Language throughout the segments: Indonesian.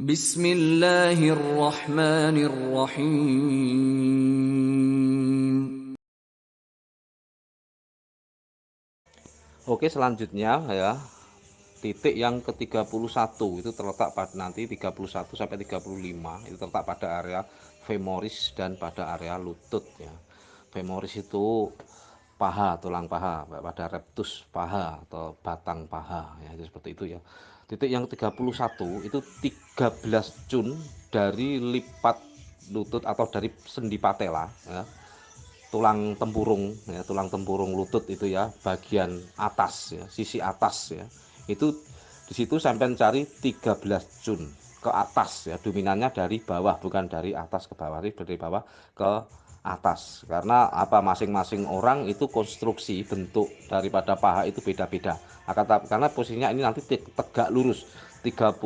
Bismillahirrahmanirrahim. Oke, selanjutnya ya, titik yang ke-31 itu terletak pada nanti 31 sampai 35 itu terletak pada area femoris dan pada area lutut ya. Femoris itu paha, tulang paha, pada reptus paha atau batang paha ya, itu seperti itu ya. Titik yang 31 itu 13 cun dari lipat lutut atau dari sendi patella ya, tulang tempurung ya, tulang tempurung lutut itu ya, bagian atas ya, sisi atas ya. Itu di situ sampai cari 13 cun ke atas ya, dominannya dari bawah bukan dari atas ke bawah, dari bawah ke atas. Karena apa, masing-masing orang itu konstruksi bentuk daripada paha itu beda-beda. Karena posisinya ini nanti tegak lurus 31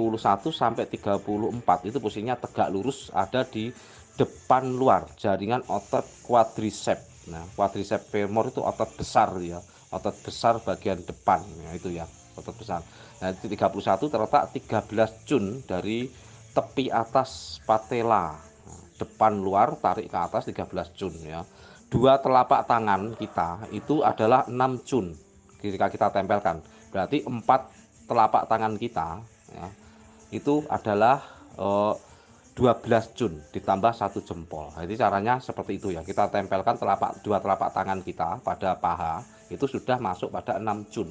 sampai 34 itu posisinya tegak lurus ada di depan luar jaringan otot quadricep. Nah, quadricep femur itu otot besar ya, otot besar bagian depan ya, itu ya, otot besar. Nah, di 31 terletak 13 cun dari tepi atas patella. Nah, depan luar tarik ke atas 13 cun ya. Dua telapak tangan kita itu adalah 6 cun ketika kita tempelkan. Berarti 4 telapak tangan kita ya, itu adalah 12 cun ditambah 1 jempol. Jadi caranya seperti itu ya. Kita tempelkan dua telapak tangan kita pada paha itu sudah masuk pada 6 cun.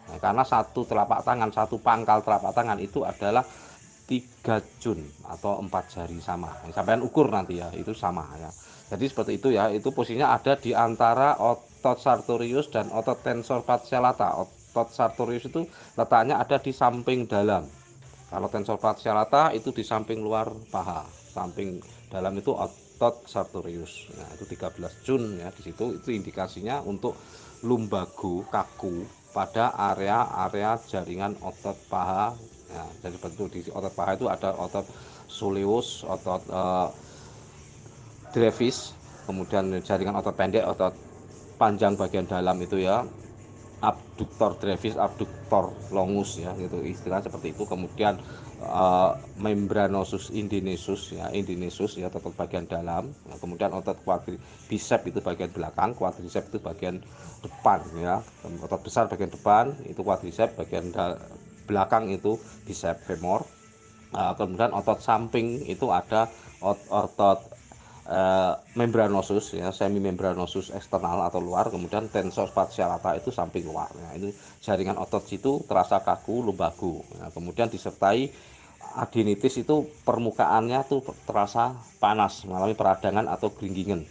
Nah, karena satu telapak tangan, satu pangkal telapak tangan itu adalah 3 cun atau 4 jari sama. Sampai ukur nanti ya, itu sama ya. Jadi seperti itu ya. Itu posisinya ada di antara otot sartorius dan otot tensor fasciolata. Otot sartorius itu letaknya ada di samping dalam. Kalau tensor fasciolata itu di samping luar paha, samping dalam itu otot sartorius. Nah, itu 13 cun ya di situ. Itu indikasinya untuk lumbago kaku pada area-area jaringan otot paha. Ya, jadi betul di otot paha itu ada otot soleus, otot brevis, kemudian jaringan otot pendek, otot panjang bagian dalam itu ya, abduktor brevis, abduktor longus ya, gitu istilah seperti itu. Kemudian membranosus indinesus ya, indinesus ya, otot bagian dalam. Nah, kemudian otot quadricep itu bagian belakang, quadricep itu bagian depan ya. Otot besar bagian depan itu quadricep, bagian belakang itu bicep femur. Kemudian otot samping itu ada otot membranosus ya, semi membranosus eksternal atau luar, kemudian tensor fasciolata itu samping luar. Nah, ini jaringan otot situ terasa kaku, lumbago. Nah, kemudian disertai adenitis itu permukaannya tuh terasa panas, mengalami peradangan atau geringgingan.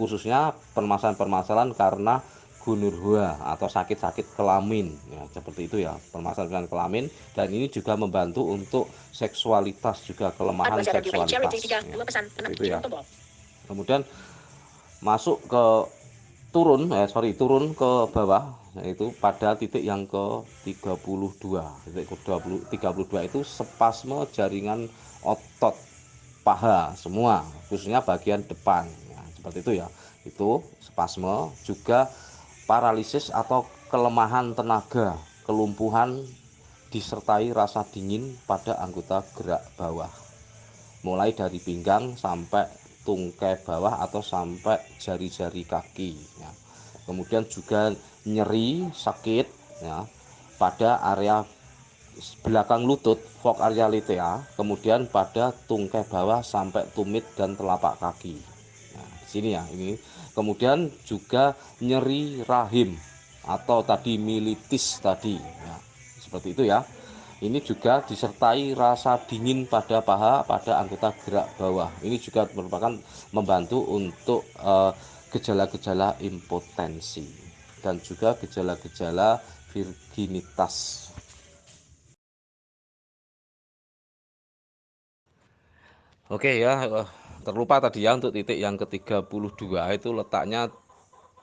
Khususnya permasalahan-permasalahan karena gonurhua atau sakit-sakit kelamin ya, seperti itu ya, permasalahan kelamin. Dan ini juga membantu untuk seksualitas, juga kelemahan seksualitas ya, itu ya. Kemudian masuk ke turun ke bawah, yaitu pada titik yang ke 32. Titik ke 32 itu spasme jaringan otot paha semua, khususnya bagian depan ya, seperti itu ya. Itu spasme, juga paralisis atau kelemahan tenaga, kelumpuhan, disertai rasa dingin pada anggota gerak bawah, mulai dari pinggang sampai tungkai bawah atau sampai jari-jari kaki ya. Kemudian juga nyeri sakit ya pada area belakang lutut, fork area litea, kemudian pada tungkai bawah sampai tumit dan telapak kaki. Nah, di sini ya, ini. Kemudian juga nyeri rahim atau tadi militis tadi ya. Seperti itu ya. Ini juga disertai rasa dingin pada paha pada anggota gerak bawah. Ini juga merupakan membantu untuk gejala-gejala impotensi dan juga gejala-gejala virginitas. Oke ya, terlupa tadi ya, untuk titik yang ke-32 itu letaknya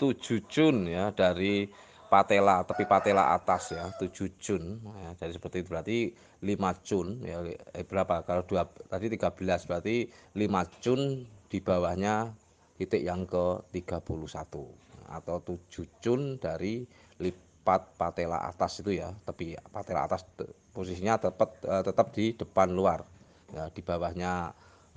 7 cun ya dari patella, tepi patella atas ya, 7 cun ya, jadi seperti itu. Berarti 5 cun ya, berapa kalau tadi 13, berarti 5 cun di bawahnya titik yang ke-31 atau 7 cun dari lipat patella atas itu ya, tepi patella atas posisinya tetap di depan luar, ya, di bawahnya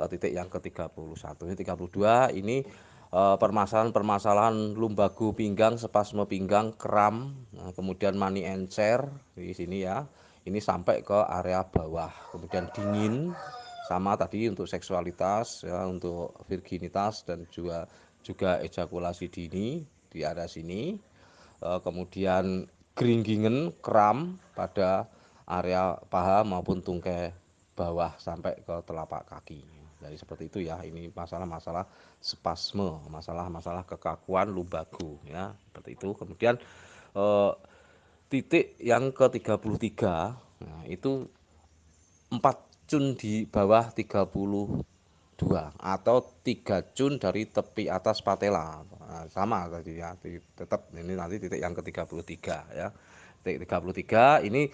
titik yang ke-31. Ini 32 ini permasalahan-permasalahan lumbago pinggang, spasme pinggang, kram, kemudian mani encer di sini ya. Ini sampai ke area bawah. Kemudian dingin sama tadi untuk seksualitas ya, untuk virginitas dan juga ejakulasi dini di area sini. Kemudian geringgingen, kram pada area paha maupun tungkai bawah sampai ke telapak kaki. Jadi seperti itu ya, ini masalah-masalah spasme, masalah-masalah kekakuan lumbago ya, seperti itu. Kemudian eh, titik yang ke-33 nah, itu 4 cun di bawah 32 atau 3 cun dari tepi atas patella. Nah, sama tadi ya, tetap ini nanti titik yang ke-33 ya. Titik 33 ini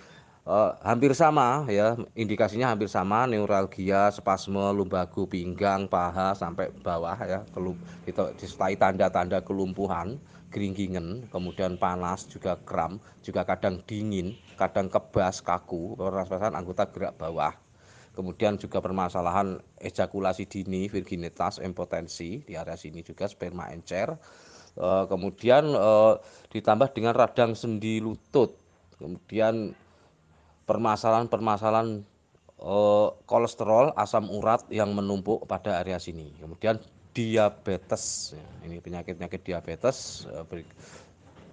hampir sama ya, indikasinya hampir sama, neuralgia, spasme, lumbago pinggang, paha sampai bawah ya, kita disertai tanda-tanda kelumpuhan, geringgingen, kemudian panas, juga kram, juga kadang dingin, kadang kebas, kaku, perasaan anggota gerak bawah. Kemudian juga permasalahan ejakulasi dini, virginitas, impotensi di area sini juga sperma encer. Kemudian ditambah dengan radang sendi lutut. Kemudian permasalahan-permasalahan kolesterol, asam urat yang menumpuk pada area sini. Kemudian diabetes, ya, ini penyakit-penyakit diabetes,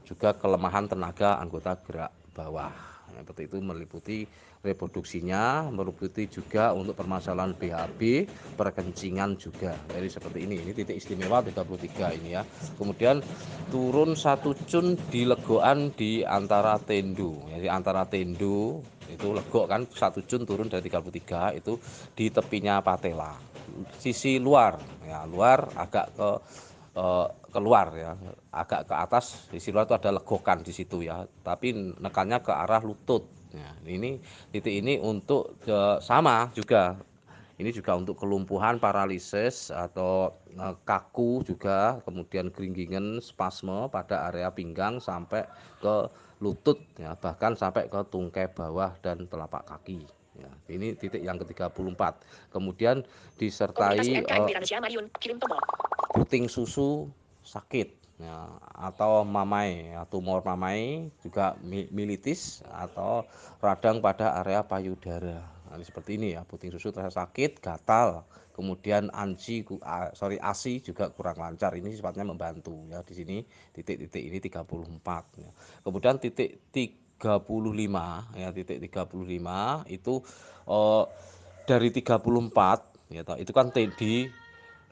juga kelemahan tenaga anggota gerak bawah. Seperti itu meliputi reproduksinya, meliputi juga untuk permasalahan BAB, perkencingan juga. Jadi seperti ini titik istimewa 33 ini ya. Kemudian turun 1 cun di legoan di antara tendo. Jadi antara tendo itu legok kan 1 cun turun dari 33 itu di tepinya patella. Sisi luar ya, luar agak keluar ya, agak ke atas di luar itu ada legokan di situ ya, tapi nekannya ke arah lutut. Ya, ini titik ini untuk sama juga. Ini juga untuk kelumpuhan, paralisis atau kaku juga, kemudian geringgingen, spasme pada area pinggang sampai ke lutut ya, bahkan sampai ke tungkai bawah dan telapak kaki. Ya, ini titik yang ke-34. Kemudian disertai puting susu sakit ya, atau mamai, tumor mamai, juga militis atau radang pada area payudara. Nah, seperti ini ya, puting susu terasa sakit, gatal, kemudian ASI juga kurang lancar. Ini sifatnya membantu ya di sini titik-titik ini 34 ya. Kemudian titik 35 ya, titik 35 itu dari 34 ya, itu kan di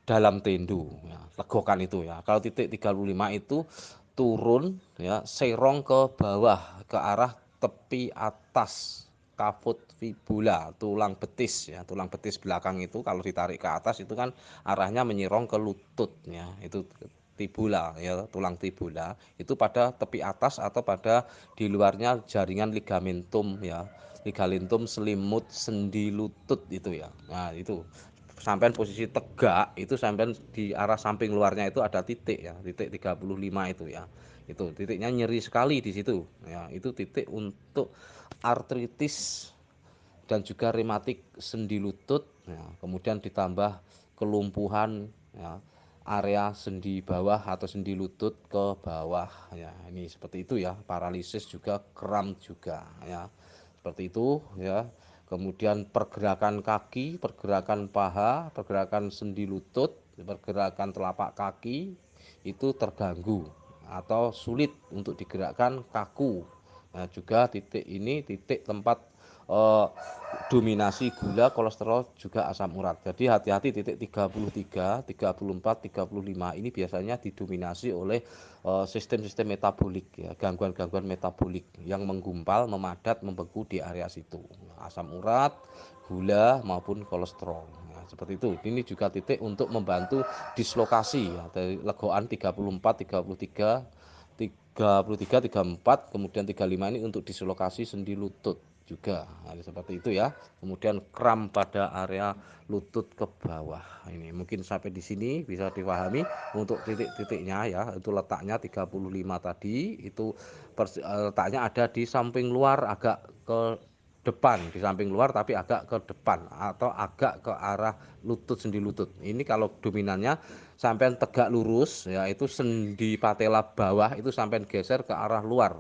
dalam tendo ya, legokan itu ya. Kalau titik 35 itu turun ya, serong ke bawah ke arah tepi atas kafut fibula, tulang betis ya, tulang betis belakang itu kalau ditarik ke atas itu kan arahnya menyerong ke lutut ya. Itu tibula ya, tulang tibula itu pada tepi atas atau pada di luarnya jaringan ligamentum ya, ligamentum selimut sendi lutut itu ya. Nah, itu sampai posisi tegak itu sampai di arah samping luarnya itu ada titik ya, titik 35 itu ya. Itu titiknya nyeri sekali di situ ya. Itu titik untuk artritis dan juga rematik sendi lutut ya. Kemudian ditambah kelumpuhan ya, area sendi bawah atau sendi lutut ke bawah ya. Ini seperti itu ya, paralisis juga, kram juga ya. Seperti itu ya. Kemudian pergerakan kaki, pergerakan paha, pergerakan sendi lutut, pergerakan telapak kaki itu terganggu atau sulit untuk digerakkan, kaku. Nah, juga titik ini titik tempat dominasi gula, kolesterol, juga asam urat. Jadi hati-hati titik 33, 34, 35 ini biasanya didominasi oleh sistem-sistem metabolik ya, gangguan-gangguan metabolik yang menggumpal, memadat, membeku di area situ. Asam urat, gula maupun kolesterol. Nah, seperti itu. Ini juga titik untuk membantu dislokasi ya, dari legoan 34, 33, 33, 34, kemudian 35 ini untuk dislokasi sendi lutut juga. Nah, seperti itu ya. Kemudian kram pada area lutut ke bawah. Ini mungkin sampai di sini bisa dipahami untuk titik-titiknya ya. Itu letaknya 35 tadi, itu letaknya ada di samping luar agak ke depan, di samping luar tapi agak ke depan atau agak ke arah lutut, sendi lutut. Ini kalau dominannya sampean tegak lurus ya, itu sendi patella bawah itu sampean geser ke arah luar,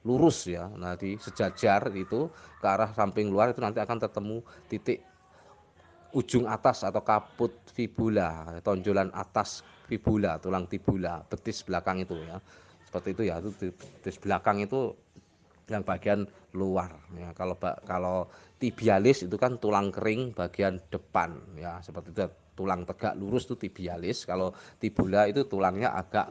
lurus ya. Nah di sejajar itu ke arah samping luar itu nanti akan ketemu titik ujung atas atau kaput fibula, tonjolan atas fibula, tulang tibula, betis belakang itu ya. Seperti itu ya, itu betis belakang itu yang bagian luar ya. Kalau tibialis itu kan tulang kering bagian depan ya, seperti itu. Tulang tegak lurus itu tibialis. Kalau tibula itu tulangnya agak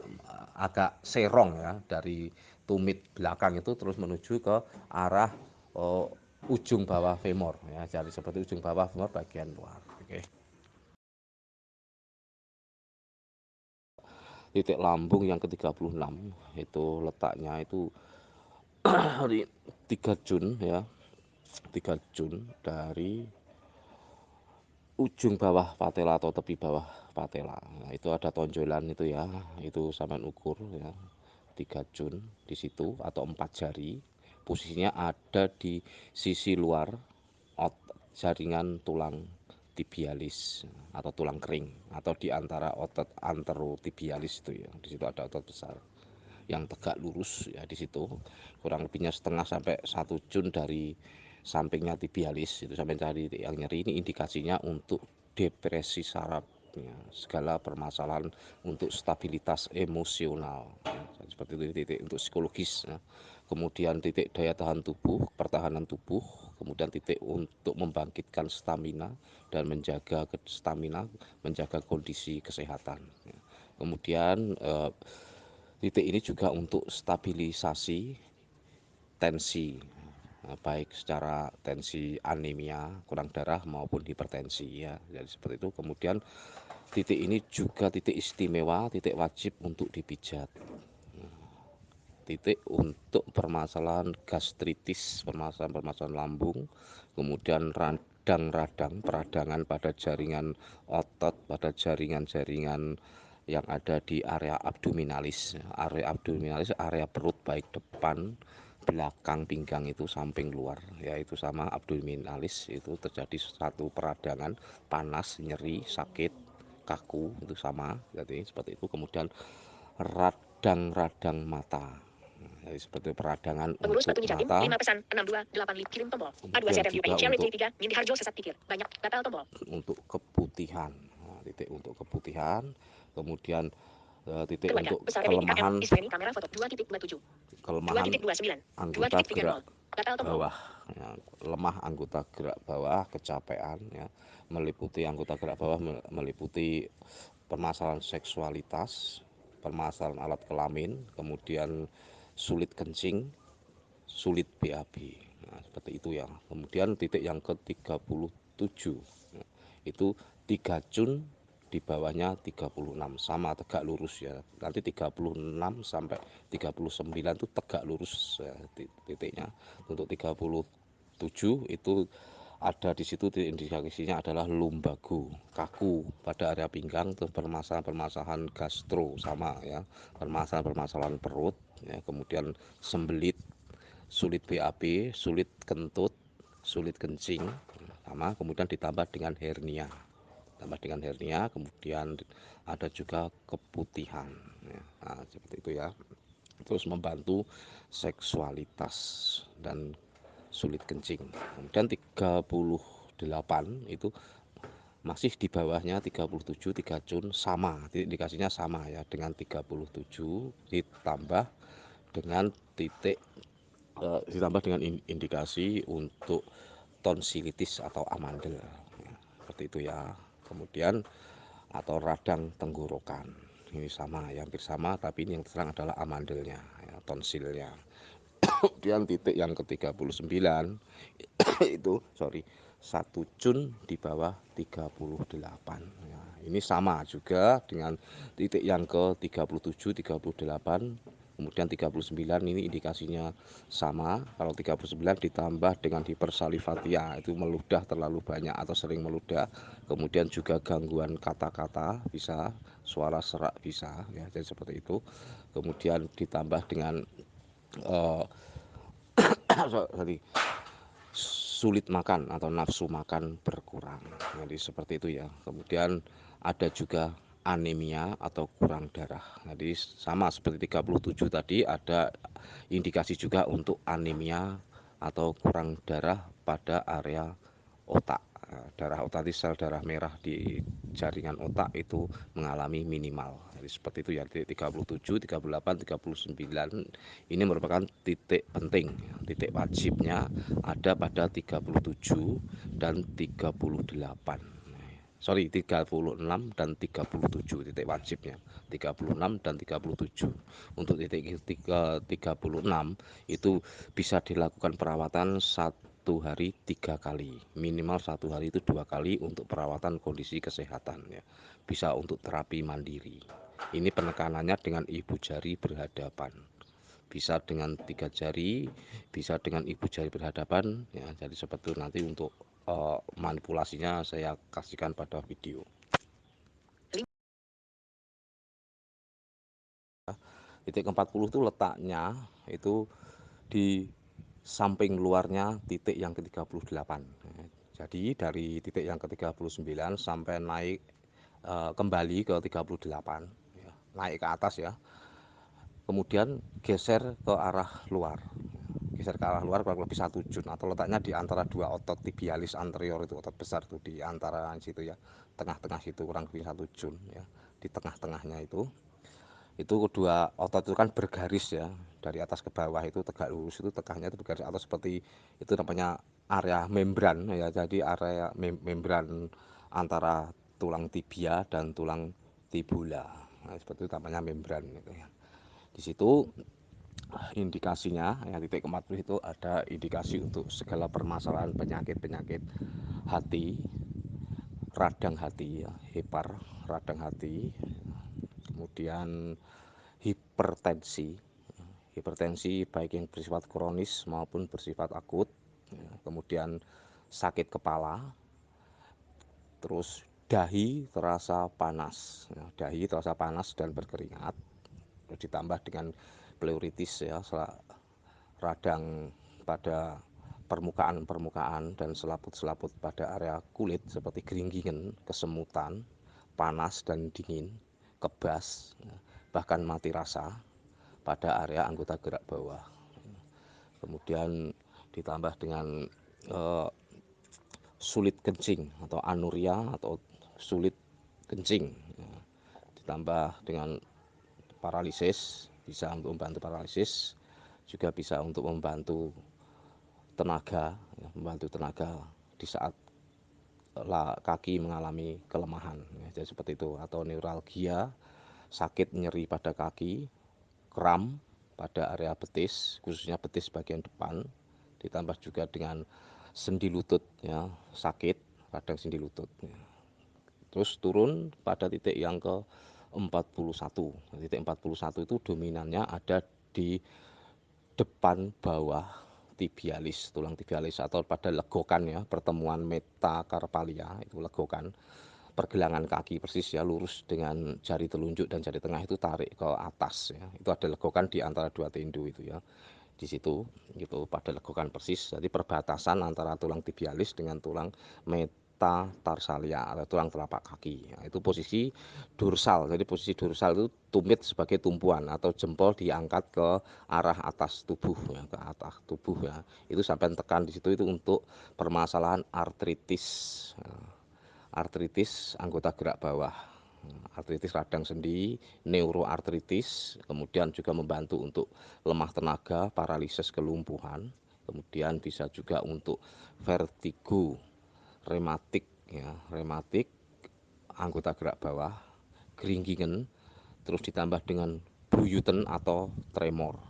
agak serong ya, dari tumit belakang itu terus menuju ke arah oh, ujung bawah femur ya. Jadi seperti ujung bawah femur bagian luar. Oke. Titik lambung yang ke-36 itu letaknya itu di 3 Jun ya. 3 Jun dari ujung bawah patella atau tepi bawah patella. Nah, itu ada tonjolan itu ya, itu sampean ukur ya. 3 Jun di situ atau 4 jari. Posisinya ada di sisi luar jaringan tulang tibialis atau tulang kering atau di antara otot anterotibialis itu ya. Di situ ada otot besar yang tegak lurus ya, di situ kurang lebihnya setengah sampai 1 Jun dari sampingnya tibialis itu sampai cari yang nyeri. Ini indikasinya untuk depresi saraf ya, segala permasalahan untuk stabilitas emosional ya, seperti itu. Titik untuk psikologis ya. Kemudian titik daya tahan tubuh, pertahanan tubuh, kemudian titik untuk membangkitkan stamina dan menjaga stamina, menjaga kondisi kesehatan ya. Kemudian titik ini juga untuk stabilisasi tensi, baik secara tensi anemia, kurang darah maupun hipertensi ya. Jadi seperti itu. Kemudian titik ini juga titik istimewa, titik wajib untuk dipijat. Titik untuk permasalahan gastritis, permasalahan lambung, kemudian radang-radang, peradangan pada jaringan otot, pada jaringan-jaringan yang ada di area abdominalis. Area abdominalis, area perut baik depan, belakang pinggang itu samping luar, yaitu sama abdominalis itu terjadi satu peradangan, panas, nyeri, sakit, kaku itu sama, jadi seperti itu. Kemudian radang-radang mata. Jadi seperti peradangan Pengurus untuk Batu Jatim, mata. 5 pesan, 628 kirim tombol. A2 Kemudian ZRUP, juga Share untuk 3, Nindi Harjo sesat pikir. Banyak, batal tombol. untuk keputihan. Nah, titik untuk keputihan. Kemudian titik Keluarga, untuk besar IKM, kelemahan Israeli, kamera foto 2.27. kelemahan 2.29. anggota 2.30. gerak Batal tombol. bawah ya, lemah anggota gerak bawah, kecapean ya, meliputi anggota gerak bawah meliputi permasalahan seksualitas, permasalahan alat kelamin, kemudian sulit kencing, sulit BAB. Nah, seperti itu ya. Kemudian titik yang ke-37 nah, itu 3 Jun di bawahnya 36 sama tegak lurus ya. Nanti 36 sampai 39 itu tegak lurus ya, titiknya. Untuk 37 itu ada di situ, indikasinya adalah lumbago, kaku pada area pinggang, terus permasalahan-permasalahan gastro sama ya, permasalahan-permasalahan perut ya, kemudian sembelit, sulit BAB, sulit kentut, sulit kencing sama, kemudian ditambah dengan hernia. Kemudian ada juga keputihan ya. Nah, seperti itu ya. Terus membantu seksualitas dan sulit kencing. Kemudian 38 itu masih di bawahnya 37, 3 Jun sama, indikasinya sama ya, dengan 37 ditambah dengan titik ditambah dengan indikasi untuk tonsilitis atau amandel ya, seperti itu ya. Kemudian atau radang tenggorokan, ini sama ya, hampir sama, tapi ini yang terserang adalah amandelnya ya, tonsilnya. Kemudian titik yang ke-39 itu 1 Jun di bawah 38 ya. Ini sama juga dengan titik yang ke-37, 38, kemudian 39 ini indikasinya sama. Kalau 39 ditambah dengan hipersalivatia itu meludah terlalu banyak atau sering meludah, kemudian juga gangguan kata-kata bisa, suara serak bisa ya, jadi seperti itu. Kemudian ditambah dengan sorry, sulit makan atau nafsu makan berkurang. Jadi seperti itu ya. Kemudian ada juga anemia atau kurang darah. Jadi sama seperti 37 tadi, ada indikasi juga untuk anemia atau kurang darah pada area otak. Darah otak, sel darah merah di jaringan otak itu mengalami minimal. Jadi seperti itu ya, titik 37, 38, 39 ini merupakan titik penting. Titik wajibnya ada pada 37 dan 38. Sorry, 36 dan 37 titik wajibnya. 36 dan 37. Untuk titik 36 itu bisa dilakukan perawatan 1 hari 3 kali, minimal 1 hari itu 2 kali untuk perawatan kondisi kesehatan ya. Bisa untuk terapi mandiri. Ini penekanannya dengan ibu jari berhadapan. Bisa dengan 3 jari, bisa dengan ibu jari berhadapan ya. Jadi seperti itu. Nanti untuk manipulasinya saya kasihkan pada video. Titik ke-40 itu letaknya itu di samping luarnya titik yang ke-38. Jadi dari titik yang ke-39 sampai naik kembali ke 38 ya, naik ke atas ya. Kemudian geser ke arah luar. Geser ke arah luar kurang lebih 1 jun, atau letaknya di antara dua otot tibialis anterior, itu otot besar tuh di antara situ ya, tengah-tengah situ, kurang lebih 1 jun ya, di tengah-tengahnya itu kedua otot itu kan bergaris ya, dari atas ke bawah itu tegak lurus, itu tegaknya itu bergaris, atau seperti itu namanya area membran ya. Jadi area membran antara tulang tibia dan tulang tibula, nah, seperti itu namanya membran gitu ya. Di situ indikasinya yang titik ke-40 itu ada indikasi untuk segala permasalahan penyakit-penyakit hati, radang hati ya, hepar, radang hati, kemudian hipertensi. Hipertensi baik yang bersifat kronis maupun bersifat akut, kemudian sakit kepala, terus dahi terasa panas, dahi terasa panas dan berkeringat, ditambah dengan pleuritis ya, radang pada permukaan dan selaput-selaput pada area kulit seperti geringgingan, kesemutan, panas dan dingin, kebas, bahkan mati rasa pada area anggota gerak bawah. Kemudian ditambah dengan sulit kencing atau anuria atau sulit kencing, ditambah dengan paralisis, bisa untuk membantu paralisis, juga bisa untuk membantu tenaga, membantu tenaga di saat kaki mengalami kelemahan ya, jadi seperti itu. Atau neuralgia, sakit nyeri pada kaki, kram pada area betis, khususnya betis bagian depan, ditambah juga dengan sendi lutut ya, sakit radang sendi lutut ya. Terus turun pada titik yang ke-41. Titik 41 itu dominannya ada di depan bawah tibialis, tulang tibialis, atau pada legokan ya, pertemuan metakarpalia itu legokan pergelangan kaki persis ya, lurus dengan jari telunjuk dan jari tengah itu tarik ke atas ya. Itu ada legokan di antara dua tindu itu ya. Di situ gitu pada legokan persis. Jadi perbatasan antara tulang tibialis dengan tulang metatarsalia atau tulang telapak kaki. Nah, itu posisi dorsal. Jadi posisi dorsal itu tumit sebagai tumpuan atau jempol diangkat ke arah atas tubuh ya, ke atas tubuh ya. Itu sampai tekan di situ itu untuk permasalahan artritis. Artritis anggota gerak bawah, artritis radang sendi, neuroartritis, kemudian juga membantu untuk lemah tenaga, paralisis, kelumpuhan, kemudian bisa juga untuk vertigo, rematik ya, rematik anggota gerak bawah, geringgingan, terus ditambah dengan buyuten atau tremor.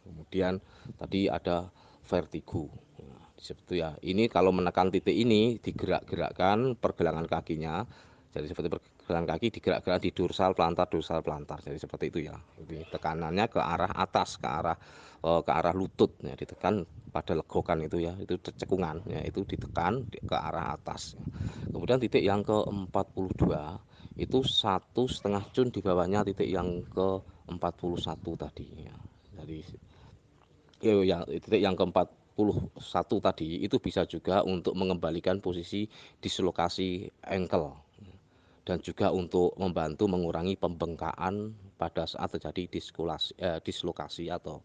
Kemudian tadi ada vertigo. Nah, seperti ya. Ini kalau menekan titik ini digerak-gerakkan pergelangan kakinya. Jadi seperti pergelangan kaki digerak-gerakkan di dorsal plantar. Jadi seperti itu ya. Ini tekanannya ke arah atas, ke arah lutut ya, ditekan pada legokan itu ya. Itu cekungan ya, itu ditekan ke arah atas. Kemudian titik yang ke-42 itu 1,5 cun di bawahnya titik yang ke-41 tadi ya. Jadi ya, titik yang ke-4 tadi itu bisa juga untuk mengembalikan posisi dislokasi ankle dan juga untuk membantu mengurangi pembengkakan pada saat terjadi dislokasi atau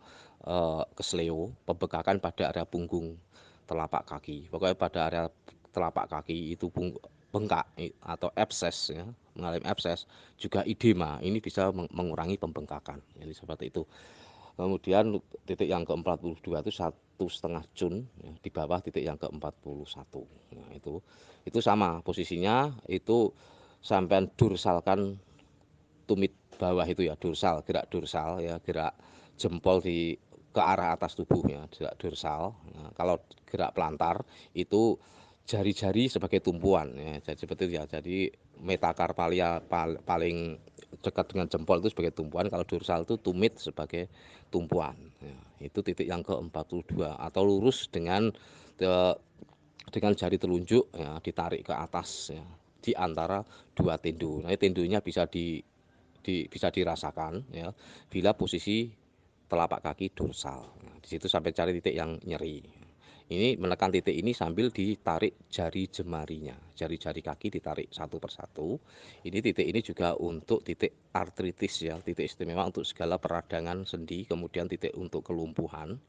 kesleo, pembengkakan pada area punggung telapak kaki. Pokoknya pada area telapak kaki itu bengkak atau abses ya, mengalami abses, juga edema. Ini bisa mengurangi pembengkakan. Jadi seperti itu. Kemudian titik yang ke-42 itu 1,5 cun ya, di bawah titik yang ke-41. Nah, itu sama posisinya, itu sampai dorsalkan tumit bawah itu ya, dorsal, gerak dorsal ya, gerak jempol ke arah atas tubuh ya, gerak dorsal. Nah, kalau gerak pelantar itu jari-jari sebagai tumpuan ya, jadi seperti itu ya. Jadi metakarpalia paling dekat dengan jempol itu sebagai tumpuan, kalau dorsal itu tumit sebagai tumpuan ya. Itu titik yang ke-42, atau lurus dengan jari telunjuk ya, ditarik ke atas ya, di antara dua tendo. Nah, tendonya bisa dirasakan ya, bila posisi telapak kaki dorsal. Nah, di situ sampai cari titik yang nyeri. Ini menekan titik ini sambil ditarik jari jemarinya, jari-jari kaki ditarik satu persatu. Ini titik ini juga untuk titik artritis ya, titik istimewa untuk segala peradangan sendi, kemudian titik untuk kelumpuhan,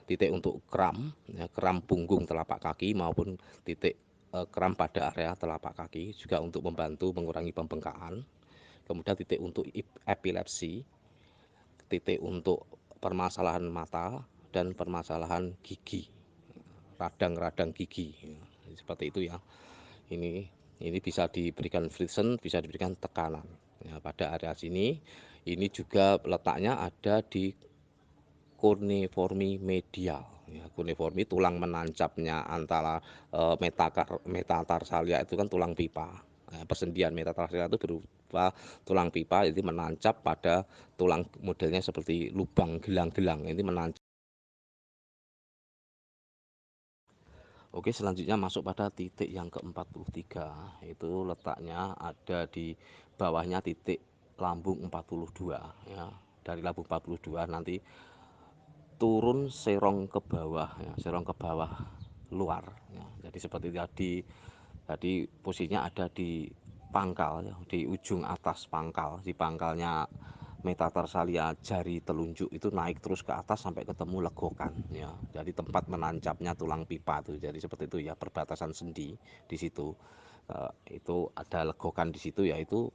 titik untuk kram ya, kram punggung telapak kaki maupun titik kram pada area telapak kaki, juga untuk membantu mengurangi pembengkakan. Kemudian titik untuk epilepsi, titik untuk permasalahan mata dan permasalahan gigi, radang-radang gigi seperti itu ya. Ini bisa diberikan friction, bisa diberikan tekanan ya, pada area sini. Ini juga letaknya ada di cuneiformi medial ya, cuneiformi tulang menancapnya antara metatarsalia itu kan tulang pipa. Nah, persendian metatarsalia itu berupa tulang pipa, jadi menancap pada tulang, modelnya seperti lubang gelang-gelang, ini menancap. Oke, selanjutnya masuk pada titik yang ke-43, itu letaknya ada di bawahnya titik lambung 42 ya. Dari lambung 42 nanti turun serong ke bawah ya, serong ke bawah luar ya. Jadi seperti tadi posisinya ada di pangkal ya, di ujung atas pangkal, di pangkalnya metatarsalia jari telunjuk itu naik terus ke atas sampai ketemu legokan ya. Jadi tempat menancapnya tulang pipa tuh. Jadi seperti itu ya, perbatasan sendi di situ. Itu ada legokan di situ, yaitu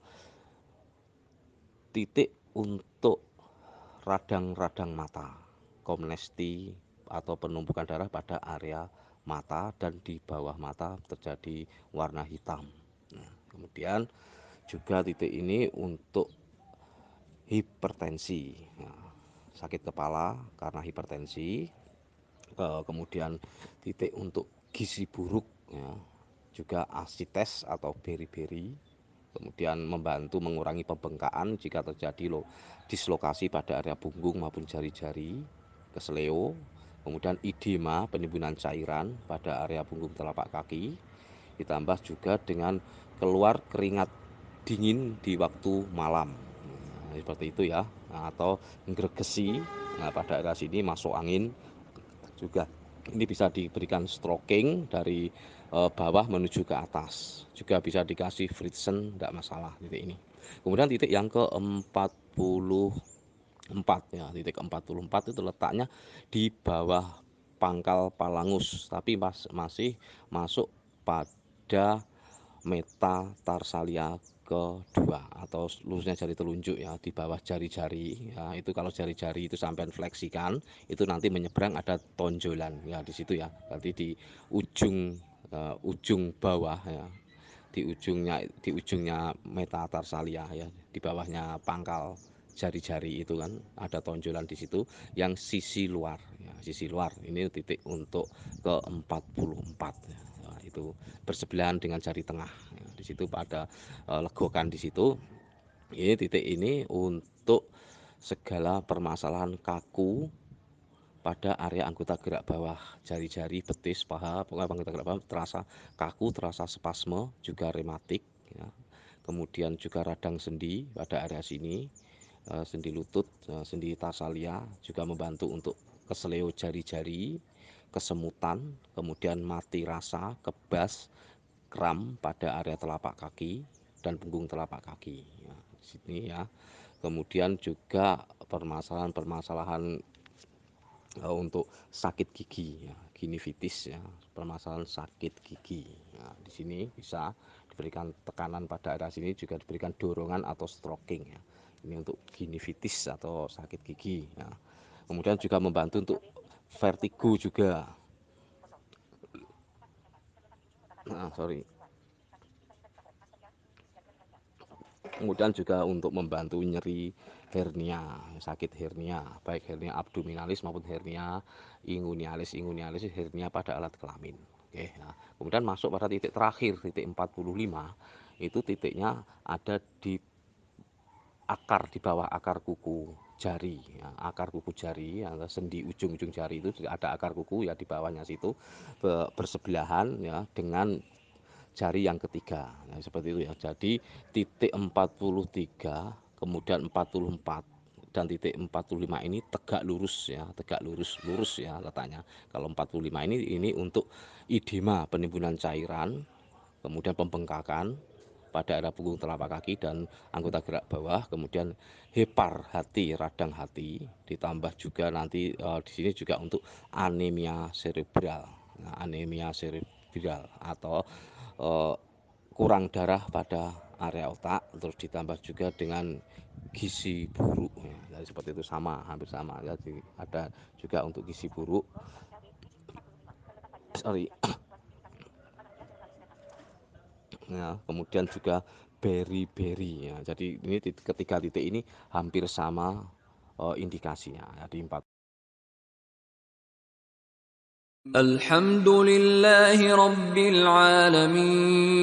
titik untuk radang-radang mata, komnesti atau penumpukan darah pada area mata, dan di bawah mata terjadi warna hitam. Nah, kemudian juga titik ini untuk hipertensi, nah, sakit kepala karena hipertensi. Kemudian titik untuk gizi buruk ya, juga asites atau beri-beri, kemudian membantu mengurangi pembengkakan jika terjadi dislokasi pada area punggung maupun jari-jari, kesleo, kemudian edema, penimbunan cairan pada area punggung telapak kaki, ditambah juga dengan keluar keringat dingin di waktu malam. Nah, seperti itu ya. Nah, atau gregesi, nah, pada area sini masuk angin juga. Ini bisa diberikan stroking dari bawah menuju ke atas, juga bisa dikasih friction, tidak masalah titik ini. Kemudian titik yang ke-44 ya, titik ke-44 itu letaknya di bawah pangkal palangus, tapi masih masuk pada metatarsalia kedua atau lurusnya jari telunjuk ya, di bawah jari-jari ya. Itu kalau jari-jari itu sampai fleksikan, itu nanti menyeberang ada tonjolan ya di situ ya. Berarti di ujung bawah ya, di ujungnya metatarsalia ya, di bawahnya pangkal jari-jari itu kan ada tonjolan di situ yang sisi luar ya, sisi luar. Ini titik untuk ke-44 ya. Nah, itu bersebelahan dengan jari tengah ya. Di situ pada legokan di situ. Ini titik ini untuk segala permasalahan kaku pada area anggota gerak bawah, jari-jari, betis, paha, pokoknya anggota gerak bawah terasa kaku, terasa spasme, juga rematik ya. Kemudian juga radang sendi pada area sini, sendi lutut, sendi tarsalia, juga membantu untuk kesleo jari-jari. kesemutan, kemudian mati rasa, kebas, kram pada area telapak kaki dan punggung telapak kaki. Ya, di sini ya. Kemudian juga permasalahan-permasalahan untuk sakit gigi, ya, gingivitis, ya, permasalahan sakit gigi. Nah, di sini bisa diberikan tekanan pada area sini, juga diberikan dorongan atau stroking, ya. Ini untuk gingivitis atau sakit gigi. Ya. Kemudian juga membantu untuk vertigo juga. Nah, sorry. Kemudian juga untuk membantu nyeri hernia, sakit hernia, baik hernia abdominalis maupun hernia inguinalis. Inguinalis hernia pada alat kelamin. Oke, nah, kemudian masuk pada titik terakhir, titik 45, itu titiknya ada di akar, di bawah akar kuku jari, ya, akar kuku jari, ya, sendi ujung-ujung jari itu ada akar kuku ya di bawahnya situ, bersebelahan ya dengan jari yang ketiga. Nah, seperti itu ya. Jadi titik 43, kemudian 44 dan titik 45 ini tegak lurus ya, tegak lurus ya letaknya. Kalau 45 ini untuk edema, penimbunan cairan, kemudian pembengkakan pada area punggung telapak kaki dan anggota gerak bawah, kemudian hepar hati, radang hati, ditambah juga nanti di sini juga untuk anemia cerebral. Nah, anemia cerebral atau kurang darah pada area otak, terus ditambah juga dengan gizi buruk, ya. Jadi seperti itu, sama, hampir sama. Jadi ada juga untuk gizi buruk, sorry, ya, kemudian juga beri-beri, ya. Jadi ini ketiga titik ini hampir sama indikasinya, ya, di 4. Alhamdulillahi Rabbil Alamin.